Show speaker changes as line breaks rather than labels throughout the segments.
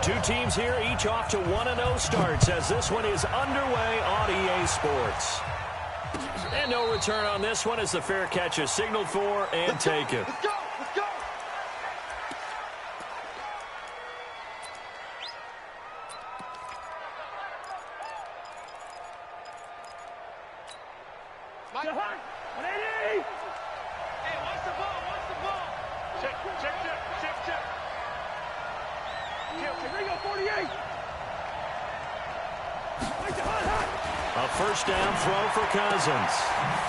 Two teams here, each off to 1-0 starts as this one is underway on EA Sports. And no return on this one as the fair catch is signaled for and taken.
Let's go! Let's go! Hey, watch the ball, watch the ball. Check. Ringo, 48.
A first down throw for Cousins.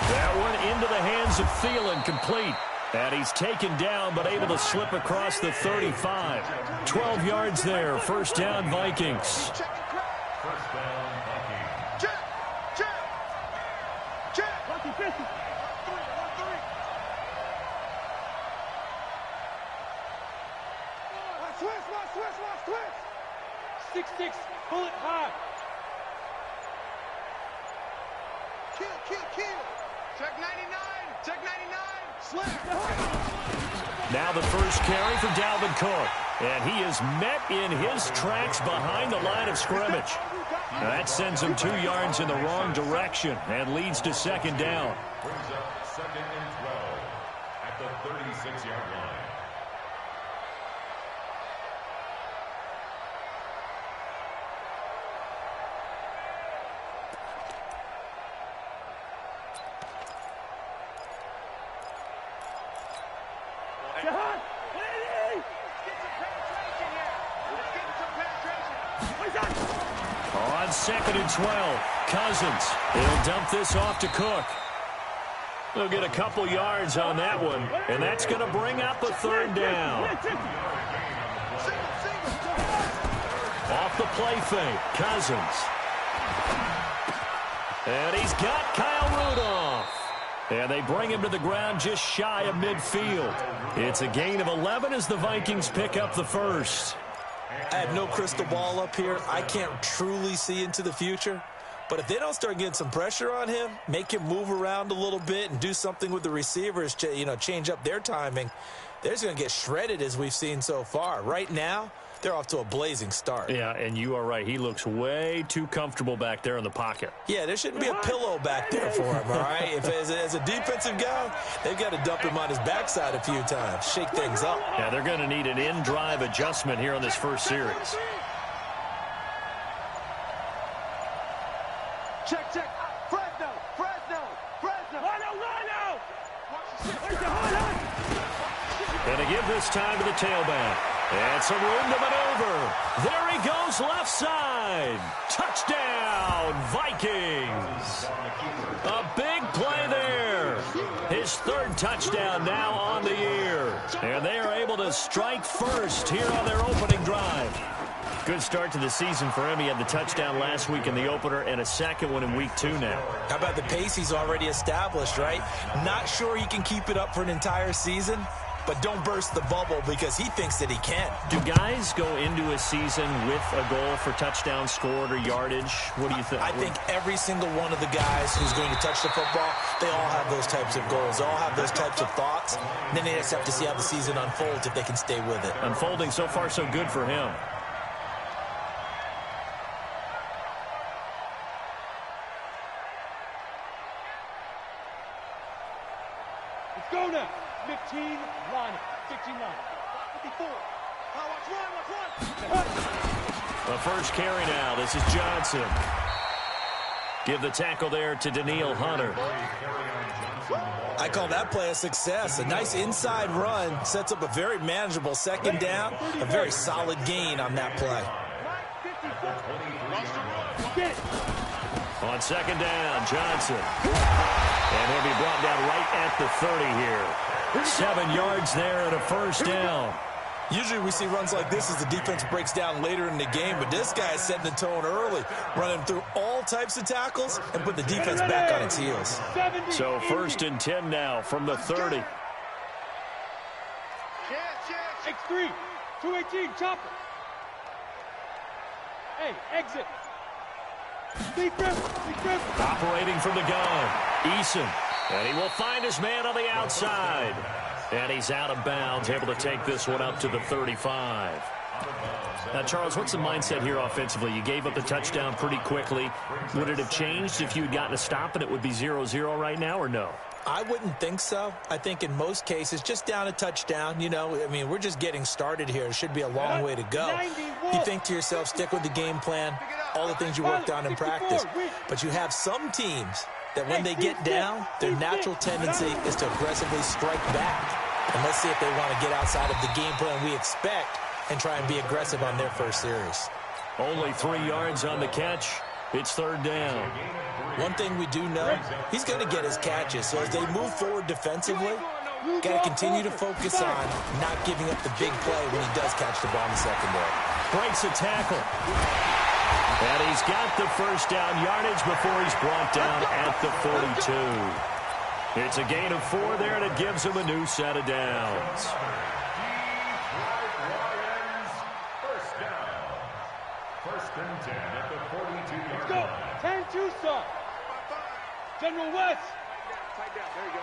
That one into the hands of Thielen, complete. And he's taken down but able to slip across the 35. 12 yards there, first down Vikings.
First down Vikings. Check. Lucky 50. 1-3. 6-6, pull it high. Kill. Check 99. Slip.
Now the first carry for Dalvin Cook. And he is met in his tracks behind the line of scrimmage. That sends him 2 yards in the wrong direction and leads to second down.
Brings up 2nd and 12 at the 36-yard line.
On 2nd and 12, Cousins. He'll dump this off to Cook. They'll get a couple yards on that one, and that's going to bring up a third down. Off the play fake, Cousins. And he's got Kyle Rudolph. And they bring him to the ground just shy of midfield. It's a gain of 11 as the Vikings pick up the first.
I have no crystal ball up here. I can't truly see into the future. But if they don't start getting some pressure on him, make him move around a little bit and do something with the receivers, change up their timing, they're just going to get shredded as we've seen so far. Right now, they're off to a blazing start.
Yeah, and you are right. He looks way too comfortable back there in the pocket.
Yeah, there shouldn't be a pillow back there for him, all right? If as a defensive guy, they've got to dump him on his backside a few times, shake things up.
Yeah, they're going to need an in-drive adjustment here on this first series.
Check. Fresno.
And to give this time to the tailback. And some room to maneuver. There he goes left side. Touchdown, Vikings. A big play there. His third touchdown now on the year. And they are able to strike first here on their opening drive. Good start to the season for him. He had the touchdown last week in the opener and a second one in week 2 now.
How about the pace he's already established, right? Not sure he can keep it up for an entire season, but don't burst the bubble because he thinks that he can.
Do guys go into a season with a goal for touchdown scored or yardage? What do you think?
I think every single one of the guys who's going to touch the football, they all have those types of goals. They all have those types of thoughts. And then they just have to see how the season unfolds if they can stay with it.
Unfolding so far so good for him.
Let's go now. 15 line. 54. Watch one.
The first carry now. This is Johnson. Give the tackle there to Daniil Hunter.
I call that play a success. A nice inside run sets up a very manageable second down. A very solid gain on that play.
On second down, Johnson. And he'll be brought down right at the 30 here. 7 yards there and a first down.
Usually we see runs like this as the defense breaks down later in the game, but this guy is setting the tone early, running through all types of tackles and put the defense back on its heels.
So 1st and 10 now from the 30.
X3, 218, chopper. Hey, exit. Big grip.
Operating from the gun, Eason. And he will find his man on the outside. And he's out of bounds, able to take this one up to the 35. Now, Charles, what's the mindset here offensively? You gave up the touchdown pretty quickly. Would it have changed if you had gotten a stop and it would be 0-0 right now, or no?
I wouldn't think so. I think in most cases, just down a touchdown, we're just getting started here. It should be a long way to go. You think to yourself, stick with the game plan, all the things you worked on in practice. But you have some teams that when they get down, their natural tendency is to aggressively strike back. And let's see if they want to get outside of the game plan we expect and try and be aggressive on their first series.
Only 3 yards on the catch. It's third down.
One thing we do know, he's going to get his catches. So as they move forward defensively, got to continue to focus on not giving up the big play when he does catch the ball in the secondary.
Breaks a tackle. And he's got the first down yardage before he's brought down at the 42. It's a gain of 4 there, and it gives him a new set of downs.
First and 10 at the 42-yard
Go.
line.
10 Tucson. General West. There you go.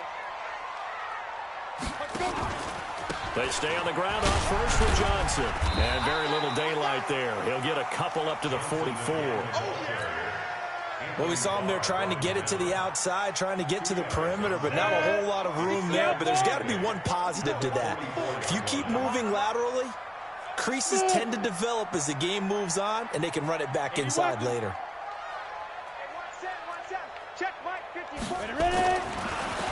They stay on the ground on first for Johnson. And very little daylight there. He'll get a couple up to the 44.
Well, we saw him there trying to get it to the outside, trying to get to the perimeter, but not a whole lot of room there. But there's got to be one positive to that. If you keep moving laterally, creases tend to develop as the game moves on, and they can run it back inside later.
Ready.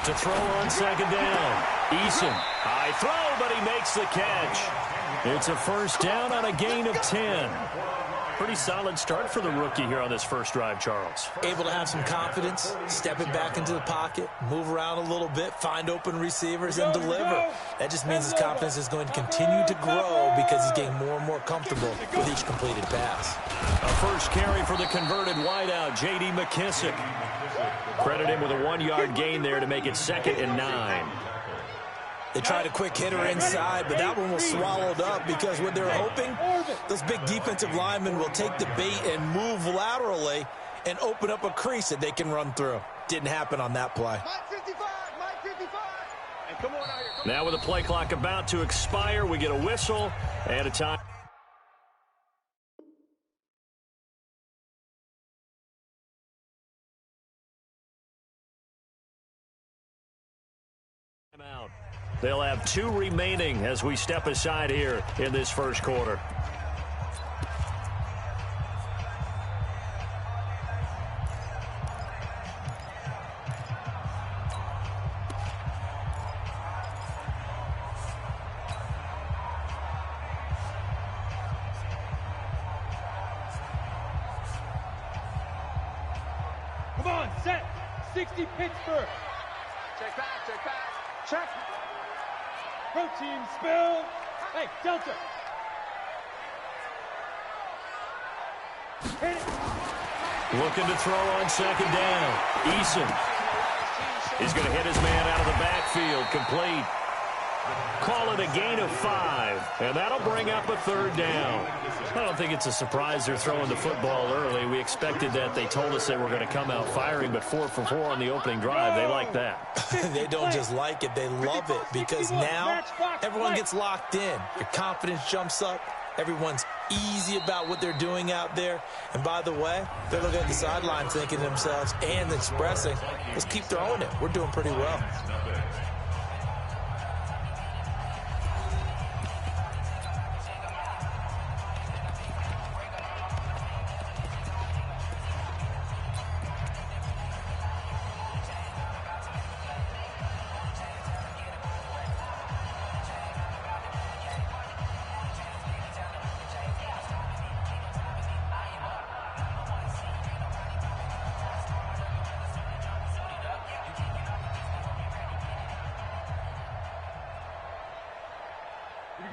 To throw on second down. Eason, high throw, but he makes the catch. It's a first down on a gain of 10. Pretty solid start for the rookie here on this first drive, Charles.
Able to have some confidence, step it back into the pocket, move around a little bit, find open receivers, and deliver. That just means his confidence is going to continue to grow because he's getting more and more comfortable with each completed pass.
A first carry for the converted wideout, J.D. McKissick. Credit him with a 1-yard gain there to make it 2nd and 9.
They tried a quick hitter inside, but that one was swallowed up because what they're hoping, those big defensive linemen will take the bait and move laterally and open up a crease that they can run through. Didn't happen on that play.
Now with the play clock about to expire, we get a whistle and a time. Out. They'll have 2 remaining as we step aside here in this first quarter.
Come on, set. 60 Pittsburgh. Check back. Check. Protein spill. Hey, Delta. Hit it.
Looking to throw on second down. Eason. He's going to hit his man out of the backfield. Complete. Call it a gain of 5, and that'll bring up a third down. I don't think it's a surprise they're throwing the football early. We expected that. They told us they were going to come out firing, but 4 for 4 on the opening drive. They like that.
They don't just like it, they love it, because now everyone gets locked in. Your confidence jumps up. Everyone's easy about what they're doing out there. And by the way, they're looking at the sideline thinking to themselves and expressing, let's keep throwing it. We're doing pretty well.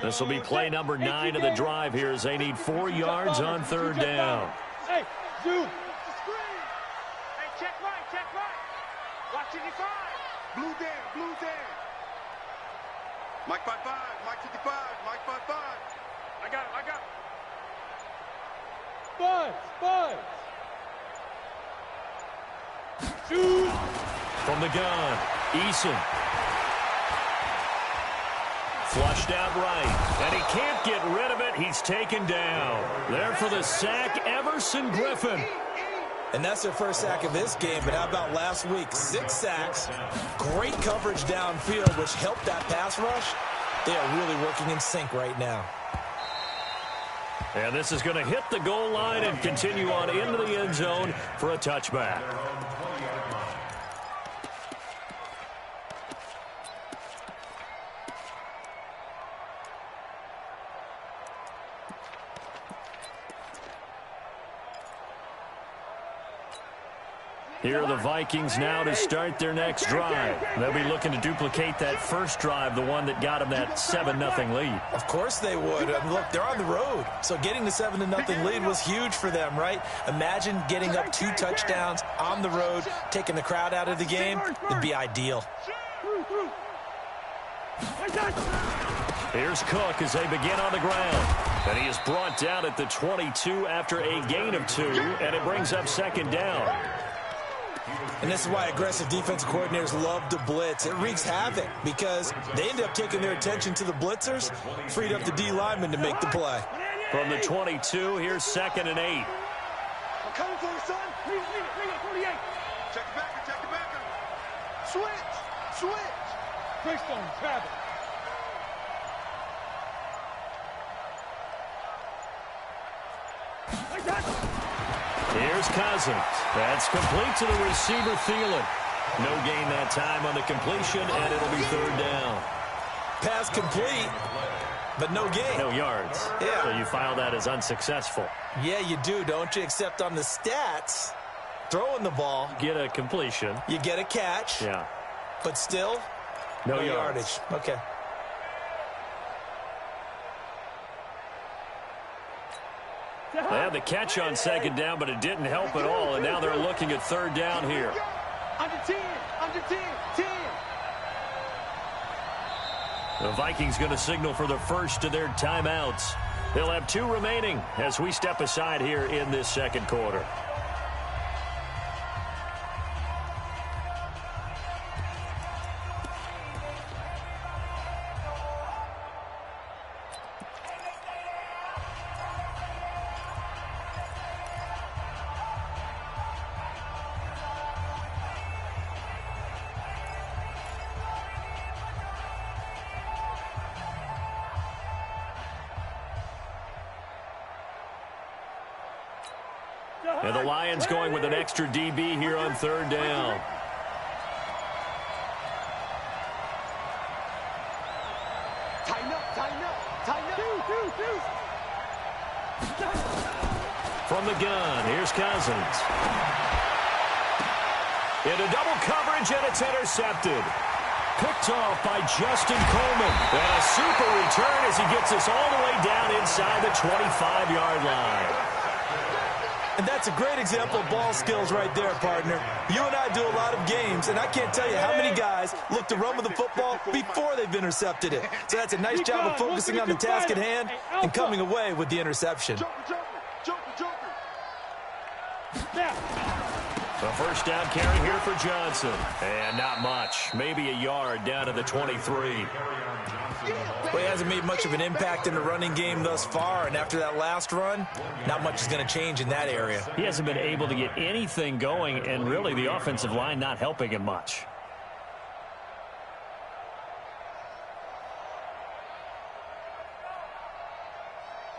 This will be play number 9 of the drive here as they need 4 yards on third down.
Hey, Zoom. Hey, check right. Watch 55. Blue there. Mike 55, Mike 55, Mike 55. I got it. Buzz. Shoot.
From the gun, Eason. Flushed out right, and he can't get rid of it. He's taken down. There for the sack, Everson Griffin.
And that's their first sack of this game, but how about last week? 6 sacks, great coverage downfield, which helped that pass rush. They are really working in sync right now.
And this is going to hit the goal line and continue on into the end zone for a touchback. Here are the Vikings now to start their next drive. They'll be looking to duplicate that first drive, the one that got them that 7-0 lead.
Of course they would. I mean, look, they're on the road. So getting the 7-0 lead was huge for them, right? Imagine getting up 2 touchdowns on the road, taking the crowd out of the game. It'd be ideal.
Here's Cook as they begin on the ground. And he is brought down at the 22 after a gain of 2, and it brings up second down.
And this is why aggressive defensive coordinators love to blitz. It wreaks havoc because they end up taking their attention to the blitzers, freed up the D lineman to make the play.
From the 22, here's 2nd and 8.
I'm coming for you, son. Bring it, 48. Check the backer. Switch. Greystone, travel.
Here's Cousins. That's complete to the receiver, Thielen. No gain that time on the completion, and it'll be 3rd down.
Pass complete, but no gain.
No yards.
Yeah.
So you file that as unsuccessful.
Yeah, you do, don't you? Except on the stats, throwing the ball,
Get a completion.
you get a catch,
Yeah.
but still
No
yardage. Okay.
They had the catch on 2nd down, but it didn't help at all, and now they're looking at 3rd down here.
Under 10.
The Vikings going to signal for the first of their timeouts. They'll have 2 remaining as we step aside here in this second quarter. And the Lions going with an extra DB here on 3rd down.
Tighten up.
From the gun, here's Cousins. Into double coverage, and it's intercepted. Picked off by Justin Coleman. And a super return as he gets us all the way down inside the 25-yard line.
And that's a great example of ball skills right there, partner. You and I do a lot of games, and I can't tell you how many guys look to run with the football before they've intercepted it. So that's a nice job of focusing on the task at hand and coming away with the interception.
A first down carry here for Johnson. And not much. Maybe a yard down to the 23.
Well, he hasn't made much of an impact in the running game thus far, and after that last run, not much is going to change in that area.
He hasn't been able to get anything going, and really the offensive line not helping him much.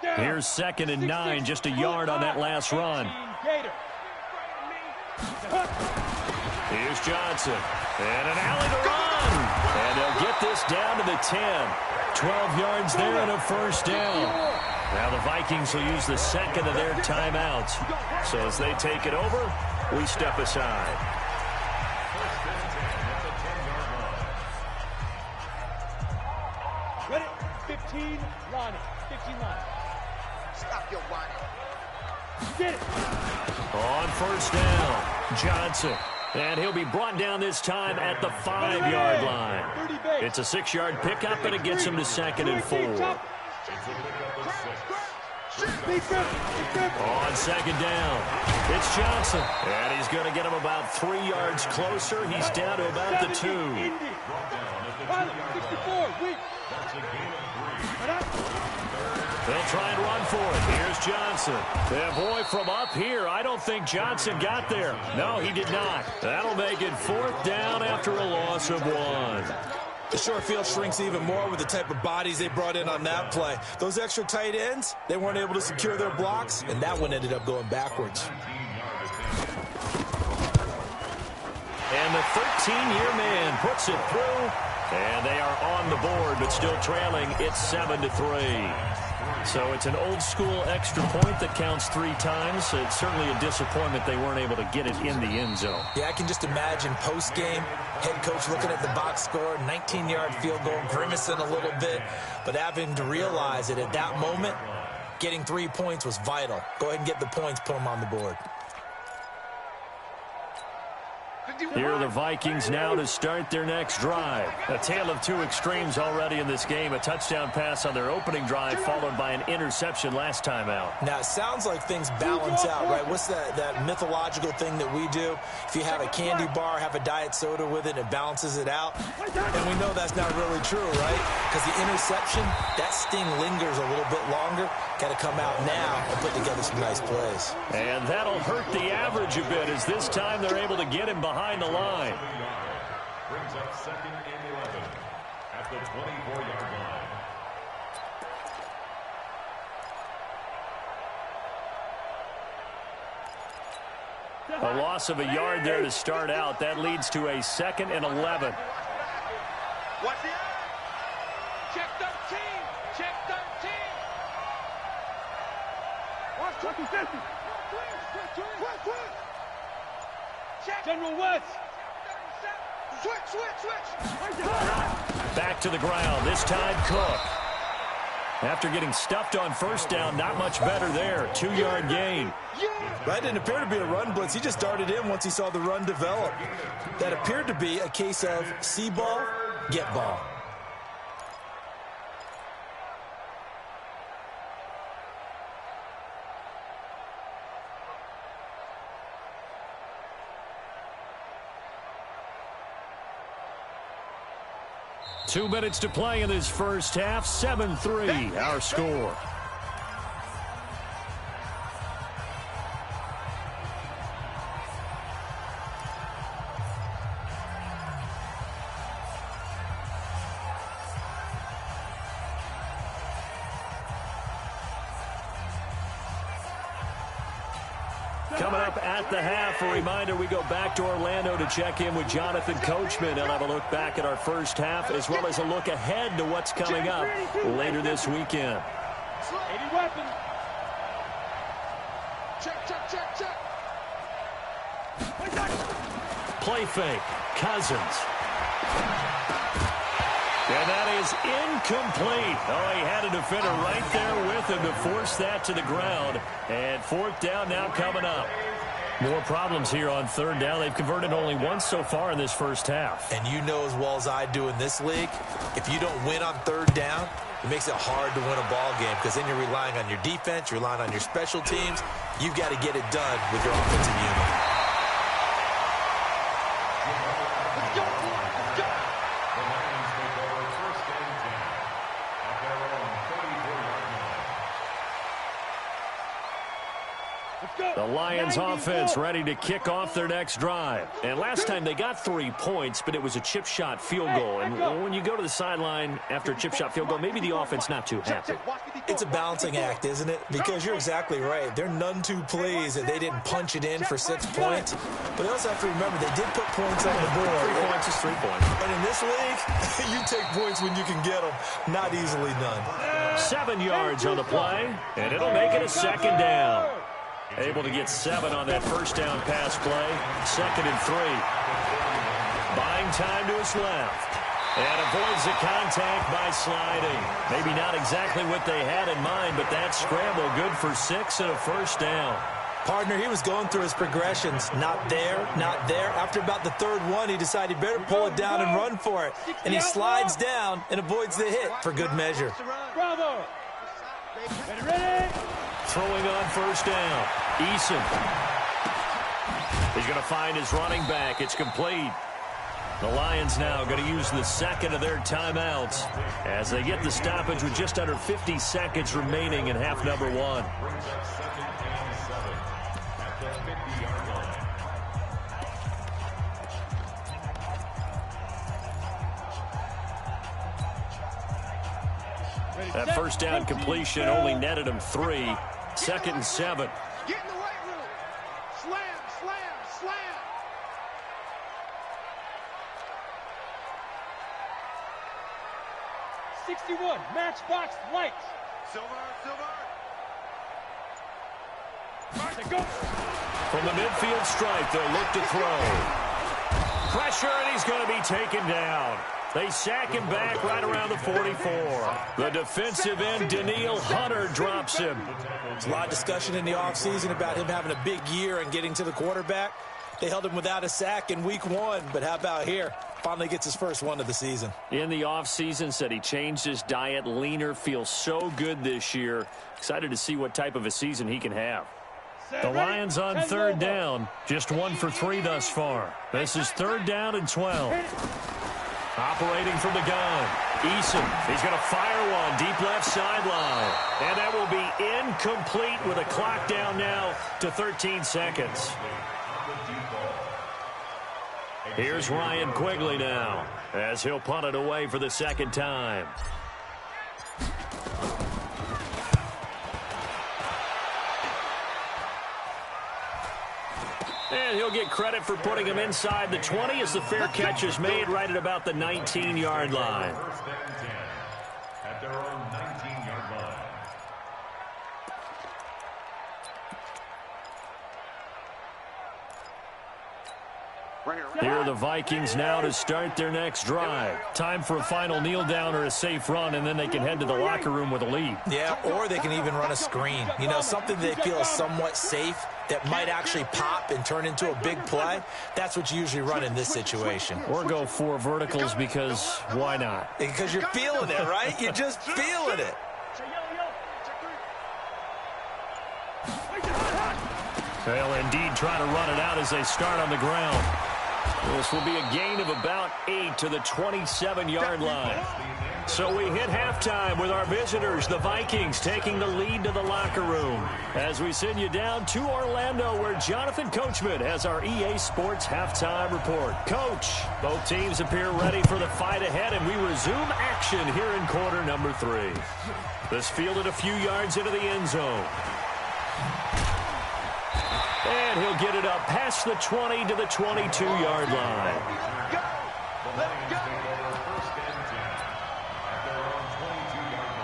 Here's 2nd and 9, just a yard on that last run. Here's Johnson. And an alley to run. And they'll get this down to the 10. 12 yards there and a first down. Now the Vikings will use the second of their timeouts. So as they take it over, we step aside.
Ready? 15, line it. 15 line. Stop your whining. Get it.
On first down, Johnson. And he'll be brought down this time at the 5-yard line. It's a 6-yard pickup, and it gets him to 2nd and 4. On 2nd down, it's Johnson. And he's going to get him about 3 yards closer. He's down to about the 2. They'll try and run for it. Here's Johnson. And boy, from up here, I don't think Johnson got there. No, he did not. That'll make it 4th down after a loss of 1.
The short field shrinks even more with the type of bodies they brought in on that play. Those extra tight ends, they weren't able to secure their blocks, and that one ended up going backwards.
And the 13-year man puts it through, and they are on the board, but still trailing. It's 7-3. So it's an old-school extra point that counts 3 times. It's certainly a disappointment they weren't able to get it in the end zone.
Yeah, I can just imagine post-game, head coach looking at the box score, 19-yard field goal, grimacing a little bit, but having to realize that at that moment, getting 3 points was vital. Go ahead and get the points, put them on the board.
Here are the Vikings now to start their next drive. A tale of 2 extremes already in this game. A touchdown pass on their opening drive followed by an interception last time out.
Now, it sounds like things balance out, right? What's that mythological thing that we do? If you have a candy bar, have a diet soda with it, it balances it out. And we know that's not really true, right? Because the interception, that sting lingers a little bit longer. Got to come out now and put together some nice plays.
And that'll hurt the average a bit as this time they're able to get him behind the line.
Brings up 2nd and 11 at the 24-yard line.
A loss of a yard there to start out. That leads to a 2nd and 11.
Watch the eye. Check 13. Check 13. Watch 2050. Check. General West. Switch.
Back to the ground. This time Cook. After getting stuffed on 1st down, not much better there. 2-yard gain.
That didn't appear to be a run blitz. He just darted in once he saw the run develop. That appeared to be a case of see ball, get ball.
Two minutes to play in this first half. 7-3, our score. Coming up at the half, a reminder, we go back to Orlando to check in with Jonathan Coachman. He'll have a look back at our first half as well as a look ahead to what's coming up later this weekend.
80 weapon. Check.
Play fake. Cousins. And that is incomplete. Oh, he had a defender right there with him to force that to the ground. And 4th down now coming up. More problems here on 3rd down. They've converted only once so far in this first half.
And you know as well as I do in this league, if you don't win on 3rd down, it makes it hard to win a ball game because then you're relying on your defense, you're relying on your special teams. You've got to get it done with your offensive unit.
The Lions offense ready to kick off their next drive. And last time they got 3 points, but it was a chip shot field goal. And when you go to the sideline after a chip shot field goal, maybe the offense not too happy.
It's a balancing act, isn't it? Because you're exactly right. They're none too pleased that they didn't punch it in for 6 points. But they also have to remember they did put points on the board.
3 points is 3 points.
And in this league, you take points when you can get them. Not easily done.
7 yards on the play, and it'll make it a 2nd down. Able to get 7 on that 1st down pass play. 2nd and 3. Buying time to his left. And avoids the contact by sliding. Maybe not exactly what they had in mind, but that scramble good for 6 and a 1st down.
Partner, he was going through his progressions. Not there, not there. After about the 3rd one, he decided he better pull it down and run for it. And he slides down and avoids the hit for good measure.
Bravo. Ready.
Throwing on 1st down. Eason. He's going to find his running back. It's complete. The Lions now going to use the second of their timeouts as they get the stoppage with just under 50 seconds remaining in half number one. That first down completion only netted him 3. 2nd and 7.
Get in the weight room. Slam, slam, slam.
'61 Matchbox Lights.
Silver, silver.
Go.
From the midfield stripe, they'll look to throw. Pressure, and he's going to be taken down. They sack him back right around the 44. The defensive end, Daniil Hunter, drops him.
There's a lot of discussion in the offseason about him having a big year and getting to the quarterback. They held him without a sack in week 1, but how about here? Finally gets his first one of the season.
In the offseason, said he changed his diet, leaner, feels so good this year. Excited to see what type of a season he can have. The Lions on 3rd down, just 1 for 3 thus far. This is 3rd down and 12. Operating from the gun, Eason. He's going to fire one deep left sideline. And that will be incomplete with a clock down now to 13 seconds. Here's Ryan Quigley now as he'll punt it away for the 2nd time. And he'll get credit for putting him inside the 20 as the fair catch is made right at about the 19-yard line.
First and 10 at their own 19-yard line.
Here are the Vikings now to start their next drive. Time for a final kneel down or a safe run, and then they can head to the locker room with a lead.
Yeah, or they can even run a screen. You know, something they feel is somewhat safe that might actually pop and turn into a big play. That's what you usually run in this situation.
Or go 4 verticals because why not?
Because you're feeling it, right? You're just feeling it.
They'll indeed try to run it out as they start on the ground. This will be a gain of about 8 to the 27-yard line. So we hit halftime with our visitors, the Vikings, taking the lead to the locker room. As we send you down to Orlando, where Jonathan Coachman has our EA Sports halftime report. Coach, both teams appear ready for the fight ahead, and we resume action here in quarter number 3. This fielded a few yards into the end zone. And he'll get it up past the 20 to the 22-yard line.
Go! Let's go!
First and 10 at their own 22-yard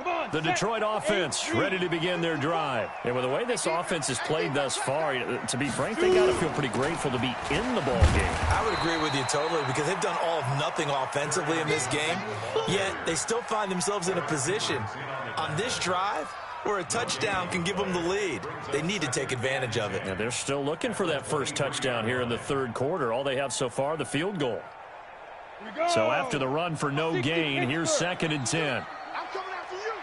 line.
The Detroit offense ready to begin their drive. And with the way this offense has played thus far, to be frank, they got to feel pretty grateful to be in the ball game.
I would agree with you totally because they've done all of nothing offensively in this game, yet they still find themselves in a position on this drive where a touchdown can give them the lead. They need to take advantage of it.
And they're still looking for that first touchdown here in the 3rd quarter. All they have so far, the field goal. So after the run for no gain, here's 2nd and 10.
I'm coming after you.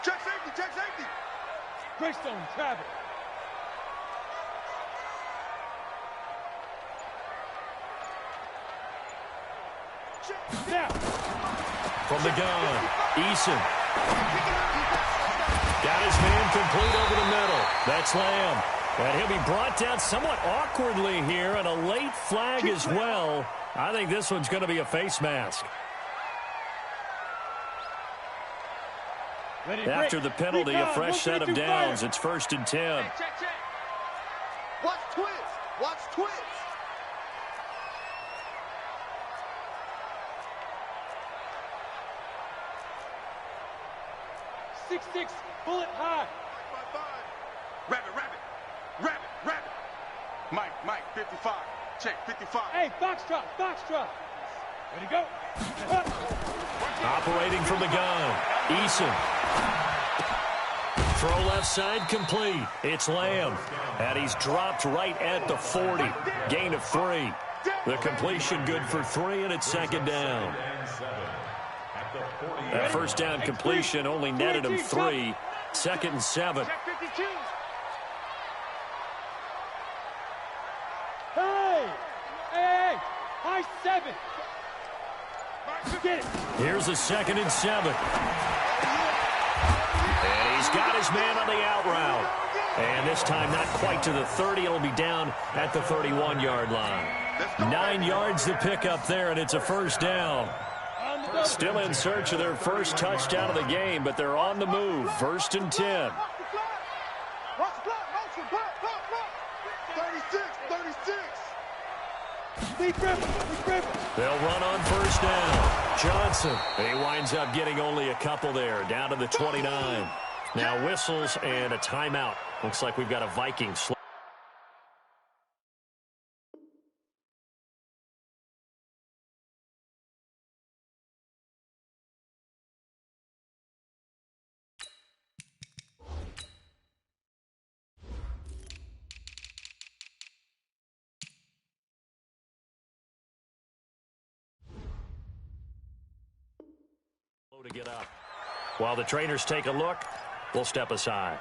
Check safety, check safety.
Greystone, Travis. Now.
From the gun, Eason. Got his man complete over the middle. That's Lamb. And he'll be brought down somewhat awkwardly here, and a late flag as well. I think this one's going to be a face mask. After the penalty, a fresh set of downs. It's 1st and 10.
Check, check. Watch twist. Watch twist.
Six, bullet high.
5-5. Rabbit, rabbit. Rabbit, rabbit. Mike, 55. Check, 55.
Hey, Foxtrot. Ready, go.
Operating from the gun, Eason. Throw left side complete. It's Lamb. And he's dropped right at the 40. Gain of 3. The completion good for 3, and it's 2nd down. That first down completion only netted him 3. 2nd and 7.
Check 52.
Hey! Hey! High 7! Get it!
Here's a 2nd and 7. And he's got his man on the out route. And this time not quite to the 30. It'll be down at the 31-yard line. 9 yards to pick up there, and it's a first down. Still in search of their first touchdown of the game, but they're on the move. 1st and 10.
36.
They'll run on first down. Johnson, he winds up getting only a couple there, down to the 29. Now whistles and a timeout. Looks like we've got a Viking slow. To get up. While the trainers take a look, we'll step aside.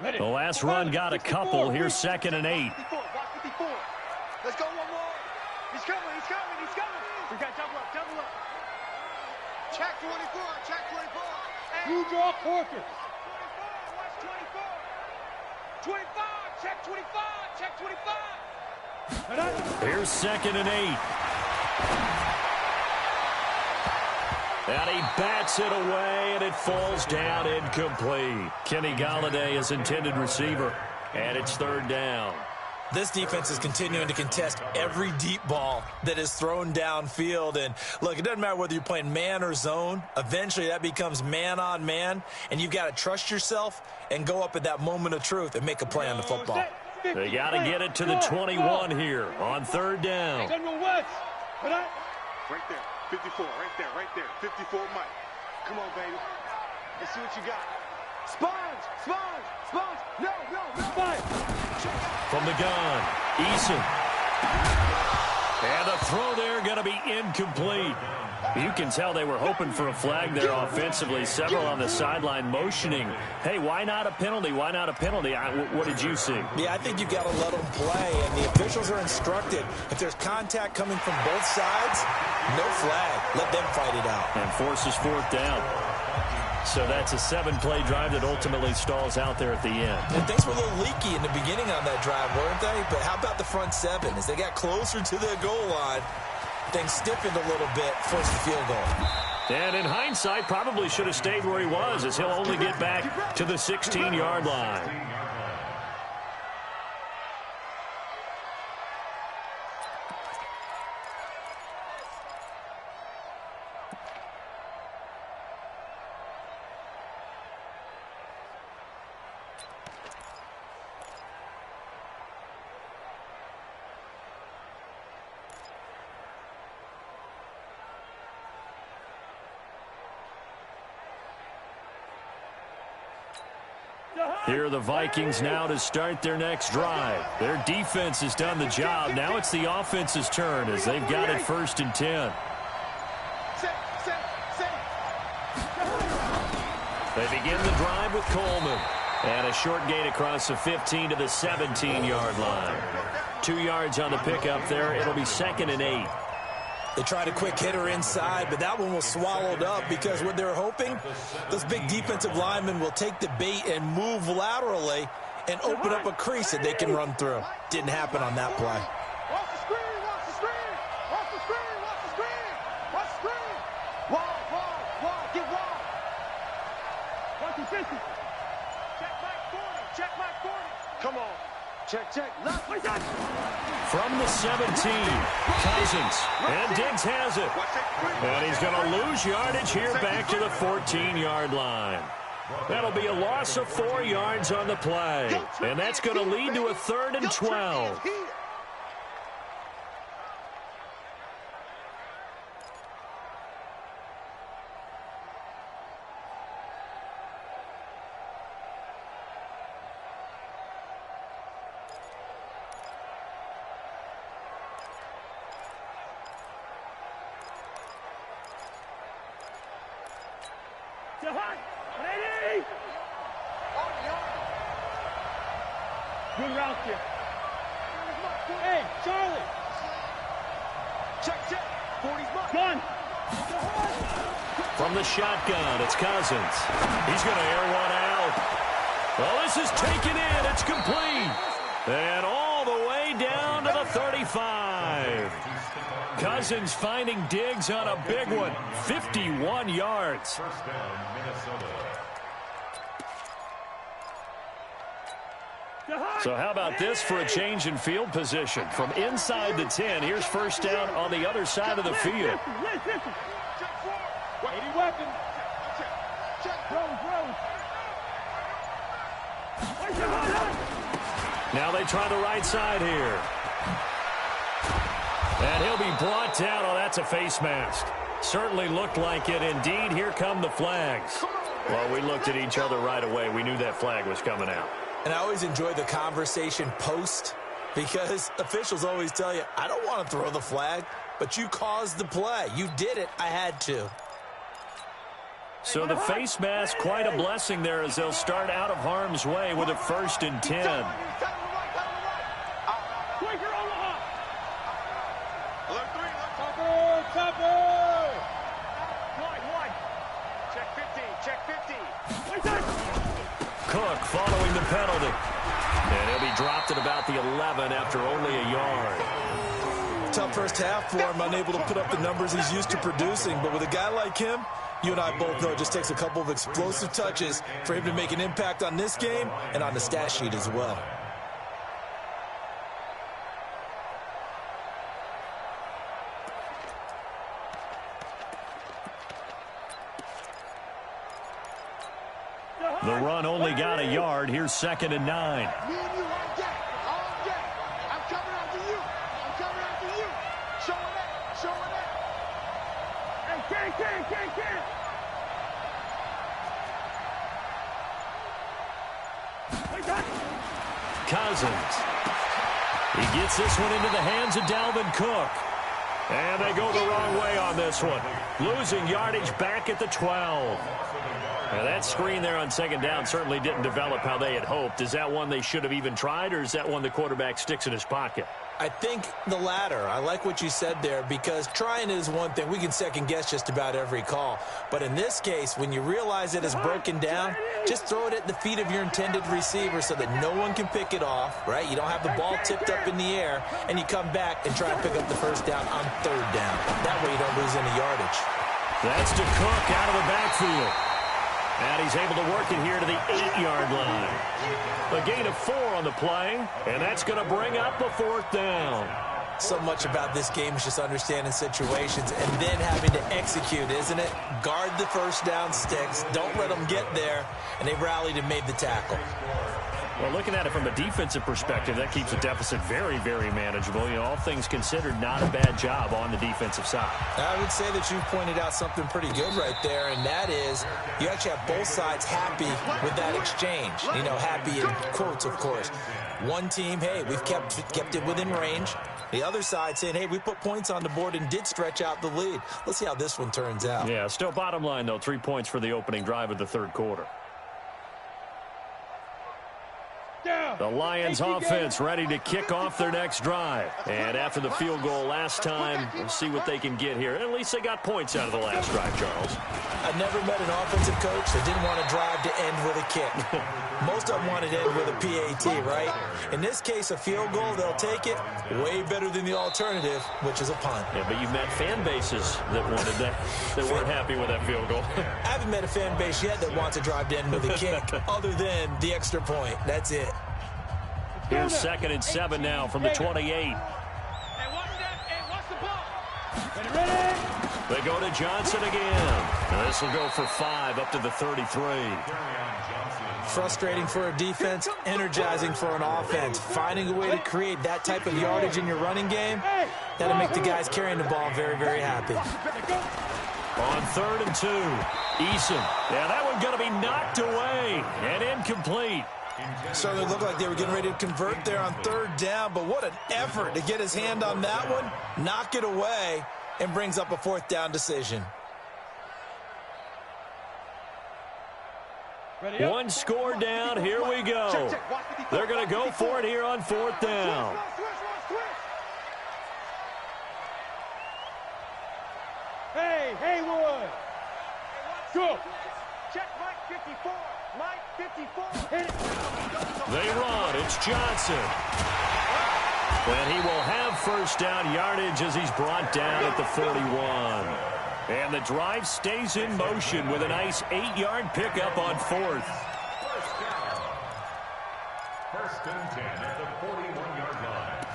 The last run got a couple. Here's 2nd and 8.
54. Let's go one more. He's coming. We got double up. Check 24.
You draw quarters.
25. Check 25.
Here's 2nd and 8. And he bats it away, and it falls down incomplete. Kenny Galladay is intended receiver, and it's 3rd down.
This defense is continuing to contest every deep ball that is thrown downfield. And, look, it doesn't matter whether you're playing man or zone. Eventually, that becomes man-on-man, and you've got to trust yourself and go up at that moment of truth and make a play on the football.
They got to get it to the 21 here on 3rd down.
General West.
Right there. 54. Right there. 54 Mike. Come on, baby. Let's see what you got. Sponge. No.
Fire.
From the gun, Eason. And the throw there going to be incomplete. You can tell they were hoping for a flag there offensively. Several on the sideline motioning. Hey, why not a penalty? What did you see?
Yeah, I think you've got to let them play, and the officials are instructed. If there's contact coming from both sides, no flag. Let them fight it out.
And forces 4th down. So that's a 7-play drive that ultimately stalls out there at the end.
And things were a little leaky in the beginning on that drive, weren't they? But how about the front 7? As they got closer to the goal line, things stiffened a little bit, forced the field goal.
And in hindsight, probably should have stayed where he was, as he'll only get back to the 16-yard line. Here are the Vikings now to start their next drive. Their defense has done the job. Now it's the offense's turn as they've got it 1st and 10. They begin the drive with Coleman. And a short gain across the 15 to the 17-yard line. 2 yards on the pickup there. It'll be 2nd and 8.
They tried a quick hitter inside, but that one was swallowed up because what they're hoping, those big defensive linemen will take the bait and move laterally and open up a crease that they can run through. Didn't happen on that play.
Watch the screen. Wide. Get wide.
Watch consistency.
Check Mike 40. Come on. Check. Left.
From the 17, Cousins. And Diggs has it. And he's going to lose yardage here back to the 14-yard line. That'll be a loss of 4 yards on the play. And that's going to lead to a 3rd and 12.
Ready? Good route here. Hey, Charlie.
Check. 40's mark.
Gun.
From the shotgun, it's Cousins. He's going to air one out. Well, this is taken in. It's complete. And all the way down to the 35. Cousins finding Diggs on a big one. 51 yards.
First down, Minnesota.
So how about this for a change in field position? From inside the 10, here's first down on the other side of the field.
Listen. 80 weapons. Rose.
Now they try the right side here. And he'll be brought down. Oh, that's a face mask. Certainly looked like it. Indeed, here come the flags. Well, we looked at each other right away. We knew that flag was coming out.
And I always enjoy the conversation post because officials always tell you, I don't want to throw the flag, but you caused the play. You did it. I had to.
So the face mask, quite a blessing there as they'll start out of harm's way with a 1st and 10.
Chopper!
Wide. Check 50.
Cook following the penalty. And he'll be dropped at about the 11 after only a yard.
Tough first half for him, unable to put up the numbers he's used to producing. But with a guy like him, you and I both know it just takes a couple of explosive touches for him to make an impact on this game and on the stat sheet as well.
The run only got a yard. Here's 2nd and 9.
Me and you all day. I'm coming after you. Showing that.
Hey, Ken.
Cousins. He gets this one into the hands of Dalvin Cook. And they go the wrong way on this one. Losing yardage back at the 12. Now that screen there on 2nd down certainly didn't develop how they had hoped. Is that one they should have even tried, or is that one the quarterback sticks in his pocket?
I think the latter. I like what you said there because trying is one thing. We can second-guess just about every call. But in this case, when you realize it is broken down, just throw it at the feet of your intended receiver so that no one can pick it off, right? You don't have the ball tipped up in the air, and you come back and try and pick up the first down on 3rd down. That way you don't lose any yardage.
That's to Cook out of the backfield. And he's able to work it here to the 8-yard line. A gain of 4 on the play, and that's going to bring up a 4th down.
So much about this game is just understanding situations and then having to execute, isn't it? Guard the first down sticks. Don't let them get there. And they rallied and made the tackle.
Well, looking at it from a defensive perspective, that keeps the deficit very, very manageable. You know, all things considered, not a bad job on the defensive side.
I would say that you've pointed out something pretty good right there, and that is you actually have both sides happy with that exchange. You know, happy in quotes, of course. One team, hey, we've kept it within range. The other side saying, hey, we put points on the board and did stretch out the lead. Let's see how this one turns out.
Yeah, still bottom line, though, 3 points for the opening drive of the 3rd quarter. The Lions offense ready to kick off their next drive. And after the field goal last time, we'll see what they can get here. At least they got points out of the last drive, Charles.
I've never met an offensive coach that didn't want to drive to end with a kick. Most of them wanted to end with a PAT, right? In this case, a field goal, they'll take it. Way better than the alternative, which is a punt.
Yeah, but you've met fan bases that wanted that weren't happy with that field goal.
I haven't met a fan base yet that wants to drive to end with a kick other than the extra point. That's it.
Here's 2nd and 7 now from the 28.
Hey, watch that. Hey, watch the ball. Ready?
They go to Johnson again. Now this will go for 5 up to the 33.
Frustrating for a defense, energizing for an offense. Finding a way to create that type of yardage in your running game, that'll make the guys carrying the ball very, very happy.
On 3rd and 2, Eason. Yeah, that one going to be knocked away and incomplete.
Certainly looked like they were getting ready to convert there on 3rd down, but what an effort to get his hand on that one, knock it away, and brings up a 4th down decision.
One score down. Here we go. They're going to go for it here on 4th down.
Hey, Haywood. Go.
Check Mike 54. Mike 54.
Hit it.
They run. It's Johnson. And he will have first down yardage as he's brought down at the 41. And the drive stays in motion with a nice 8-yard pickup on 4th.
First and 10 at the 41-yard line.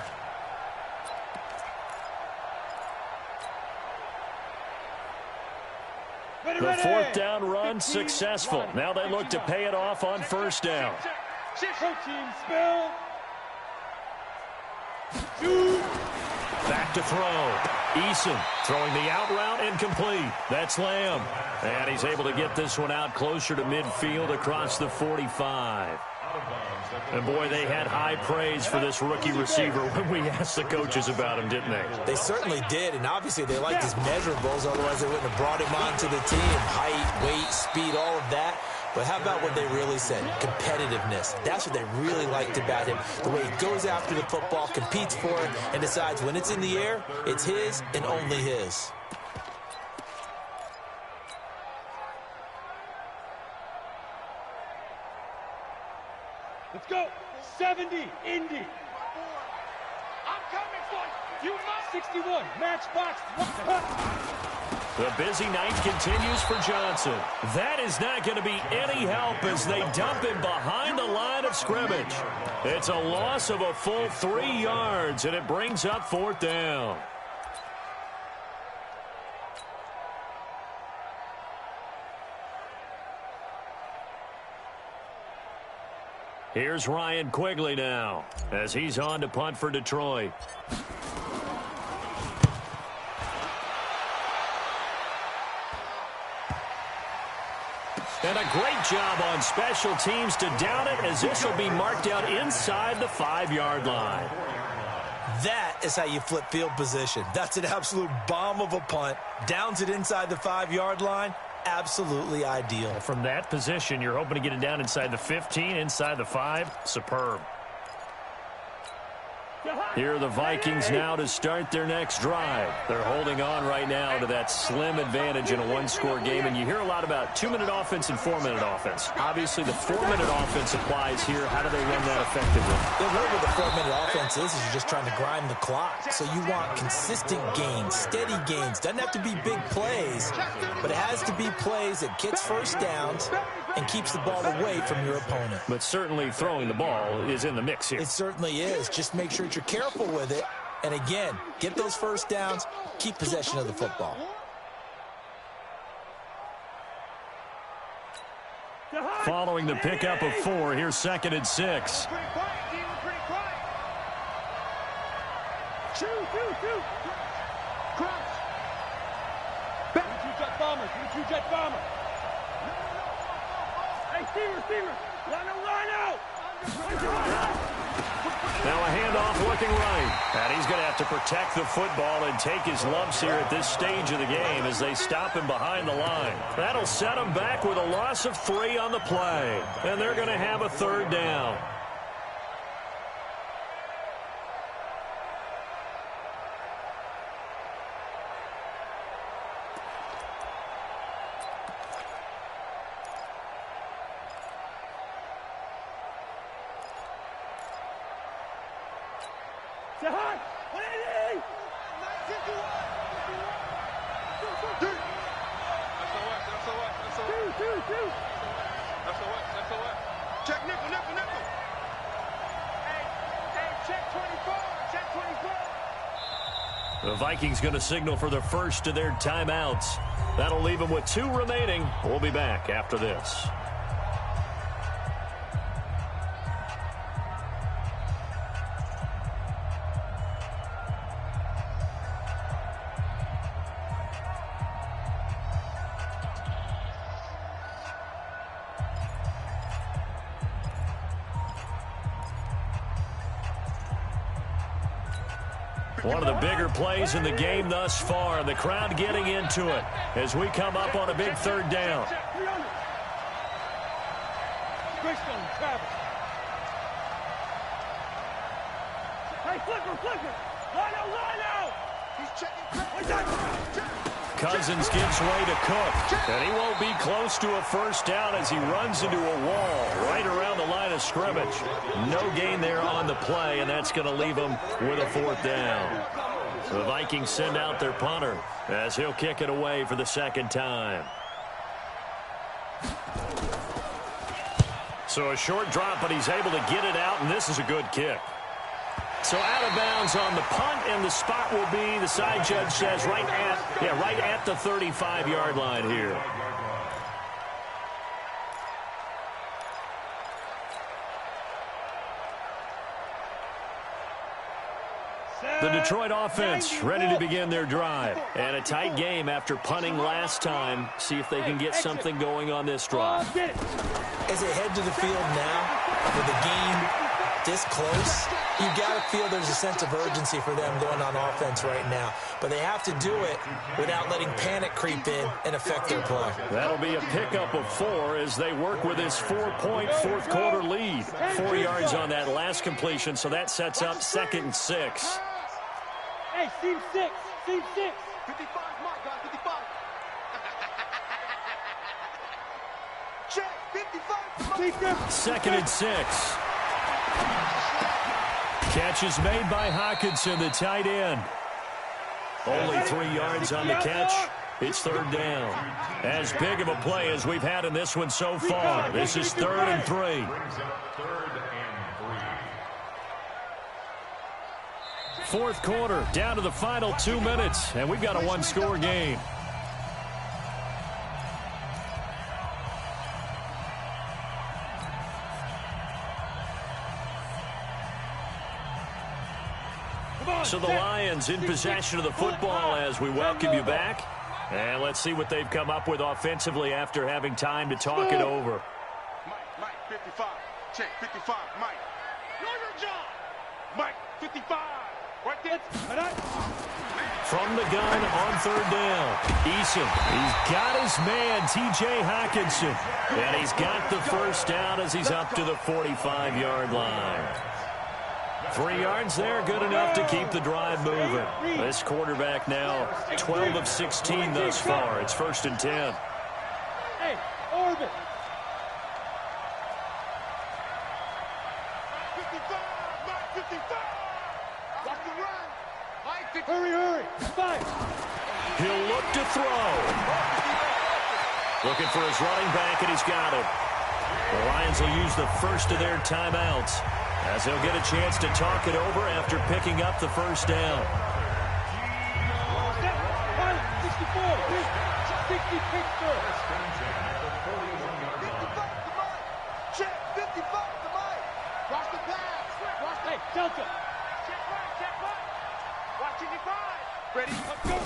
The 4th down run successful. Now they look to pay it off on 1st down.
Team spill.
Back to throw. Eason throwing the out route incomplete. That's Lamb. And he's able to get this one out closer to midfield across the 45. And, boy, they had high praise for this rookie receiver when we asked the coaches about him, didn't they?
They certainly did, and obviously they liked his measurables. Otherwise, they wouldn't have brought him onto the team. Height, weight, speed, all of that. But how about what they really said? Competitiveness. That's what they really liked about him. The way he goes after the football, competes for it, and decides when it's in the air, it's his and only his.
Let's go. 70, Indy.
I'm coming for you. You must.
61, matchbox.
The busy night continues for Johnson. That is not going to be any help as they dump him behind the line of scrimmage. It's a loss of a full 3 yards, and it brings up 4th down. Here's Ryan Quigley now as he's on to punt for Detroit. And a great job on special teams to down it as this will be marked out inside the 5-yard line.
That is how you flip field position. That's an absolute bomb of a punt. Downs it inside the 5-yard line. Absolutely ideal.
From that position, you're hoping to get it down inside the 15, inside the 5. Superb. Here are the Vikings now to start their next drive. They're holding on right now to that slim advantage in a one-score game, and you hear a lot about 2-minute offense and 4-minute offense. Obviously, the 4-minute offense applies here. How do they run that effectively?
The way with the 4-minute offense is you're just trying to grind the clock. So you want consistent gains, steady gains. Doesn't have to be big plays, but it has to be plays that gets first downs and keeps the ball away from your opponent.
But certainly throwing the ball is in the mix here.
It certainly is. Just make sure that you're careful with it. And again, get those first downs, keep possession of the football.
Following the pickup of 4, here's 2nd and 6.
Shoot. Cross. Jet bomber. Jet bomber. Hey, Steamer. Line out.
Now a handoff looking right. And he's going to have to protect the football and take his lumps here at this stage of the game as they stop him behind the line. That'll set him back with a loss of 3 on the play. And they're going to have a 3rd down.
Check nickel. Hey, check 24. Check 24.
The Vikings going to signal for the first of their timeouts. That'll leave them with 2 remaining. We'll be back after this. One of the bigger plays in the game thus far. The crowd getting into it as we come up on a big 3rd down.
Crystal, Travis. Hey, flicker. Line out.
He's checking.
Cousins gives way to Cook, and he won't be close to a first down as he runs into a wall right around the line of scrimmage. No gain there on the play, and that's going to leave him with a fourth down. So the Vikings send out their punter as he'll kick it away for the second time. So a short drop, but he's able to get it out, and this is a good kick. So out of bounds on the punt, and the spot will be, the side judge says, right at the 35-yard line here. The Detroit offense ready to begin their drive. And a tight game after punting last time. See if they can get something going on this drive.
As they head to the field now, with the game this close, you got to feel there's a sense of urgency for them going on offense right now. But they have to do it without letting panic creep in and affect their play.
That'll be a pickup of 4 as they work with his 4-point fourth-quarter lead. 4 yards on that last completion, so that sets up 2nd and 6.
Hey, team 6.
55, Mark, guys, 55. Check, 55.
2nd and 6. Catch is made by Hockenson, the tight end. Only 3 yards on the catch. It's 3rd down. As big of a play as we've had in this one so far. This is 3rd and 3. Fourth quarter, down to the final 2 minutes, and we've got a one-score game. So the Lions in possession of the football as we welcome you back. And let's see what they've come up with offensively after having time to talk it over.
Mike, 55. Check, 55, Mike. Your job. Mike, 55. Right there.
From the gun on 3rd down. Eason, he's got his man, T.J. Hockenson. And he's got the first down as he's up to the 45-yard line. 3 yards there, good enough to keep the drive moving. This quarterback now 12 of 16 thus far. It's 1st and 10.
Hey, orbit.
55, Mike, 55. Watch the run. Mike, 55.
Hurry. 5.
He'll look to throw. Looking for his running back, and he's got him. The Lions will use the first of their timeouts as they'll get a chance to talk it over after picking up the first down.
64. 60 Pittsburgh.
Check, 55 to Mike. Cross the pass.
Hey, Delta.
Check right. Watching your five. Ready, let's go.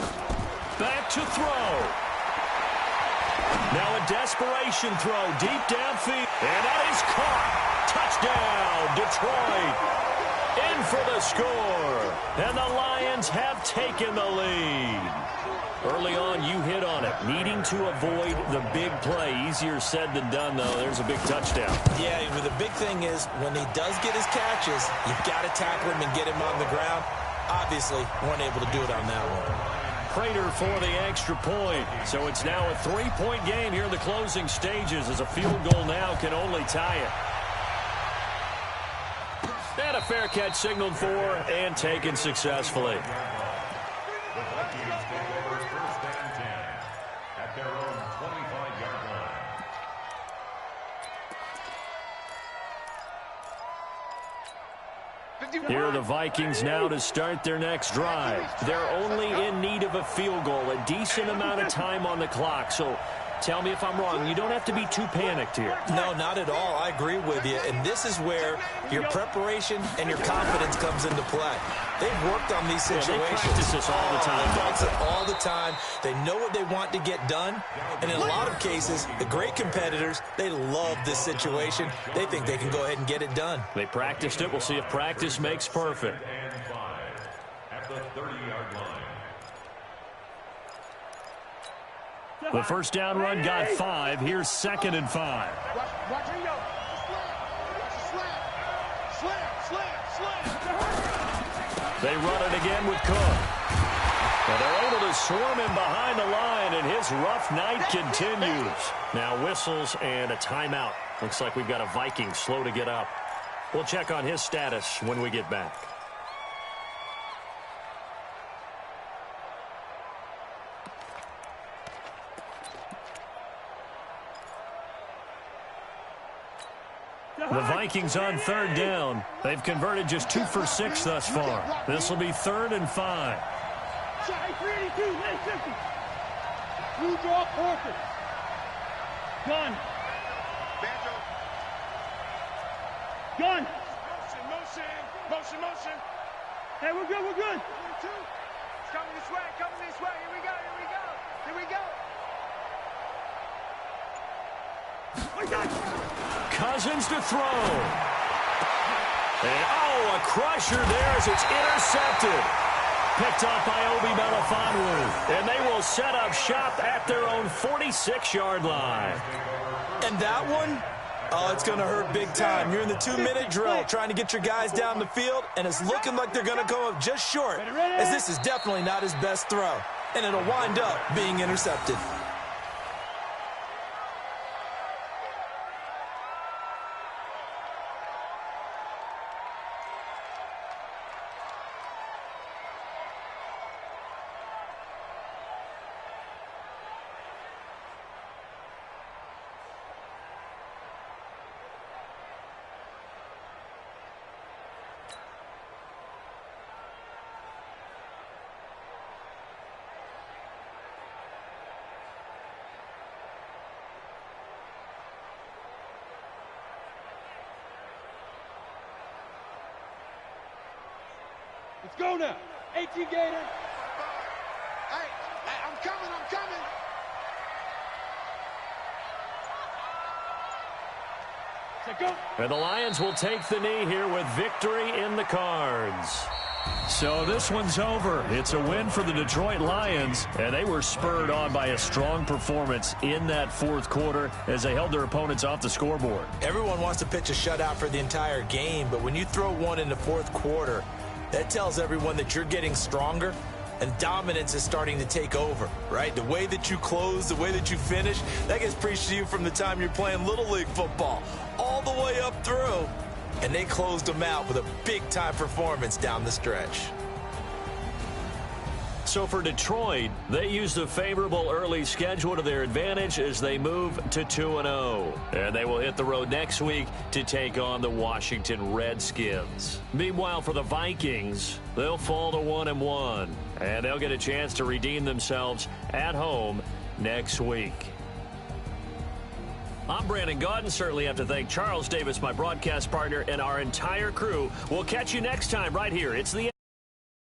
Back to throw. Now a desperation throw deep downfield. And that is caught. Touchdown, Detroit. In for the score. And the Lions have taken the lead. Early on, you hit on it. Needing to avoid the big play. Easier said than done, though. There's a big touchdown.
Yeah, but the big thing is when he does get his catches, you've got to tackle him and get him on the ground. Obviously, weren't able to do it on that one.
Prater for the extra point. So it's now a 3-point game here in the closing stages as a field goal now can only tie it. And a fair catch signaled for and taken successfully.
The Vikings take over 1st and 10 at their own 25-yard line.
Here are the Vikings now to start their next drive. They're only in need of a field goal, a decent amount of time on the clock. So tell me if I'm wrong. You don't have to be too panicked here.
No, not at all. I agree with you. And this is where your preparation and your confidence comes into play. They've worked on these situations.
They practice this all the time.
They practice it all the time. They know what they want to get done. And in a lot of cases, the great competitors, they love this situation. They think they can go ahead and get it done.
They practiced it. We'll see if practice makes perfect.
And 5 at the 30-yard line.
The first down run got 5. Here's 2nd and 5.
Watch him go.
They run it again with Cook. And they're able to swarm him behind the line, and his rough night continues. Now whistles and a timeout. Looks like we've got a Viking slow to get up. We'll check on his status when we get back. The Vikings on third down. They've converted just 2 for 6 thus far. This will be 3rd and 5.
Blue draw, Porter. Gun.
Banjo.
Gun.
Motion.
Hey, we're good.
It's coming this way. Here we go.
Cousins to throw. And, a crusher there as it's intercepted. Picked off by Obi Melifonwu. And they will set up shop at their own 46-yard line.
And that one, it's going to hurt big time. You're in the 2-minute drill trying to get your guys down the field, and it's looking like they're going to come up just short, as this is definitely not his best throw. And it'll wind up being intercepted.
Let's go now. 18 Gator.
Hey, I'm coming.
Let's go.
And the Lions will take the knee here with victory in the cards. So this one's over. It's a win for the Detroit Lions, and they were spurred on by a strong performance in that 4th quarter as they held their opponents off the scoreboard.
Everyone wants to pitch a shutout for the entire game, but when you throw one in the 4th quarter, that tells everyone that you're getting stronger and dominance is starting to take over, right? The way that you close, the way that you finish, that gets preached to you from the time you're playing Little League football all the way up through. And they closed them out with a big-time performance down the stretch.
So for Detroit, they used a favorable early schedule to their advantage as they move to 2-0. And they will hit the road next week to take on the Washington Redskins. Meanwhile, for the Vikings, they'll fall to 1-1. And they'll get a chance to redeem themselves at home next week. I'm Brandon Gaudin. Certainly have to thank Charles Davis, my broadcast partner, and our entire crew. We'll catch you next time right here. It's the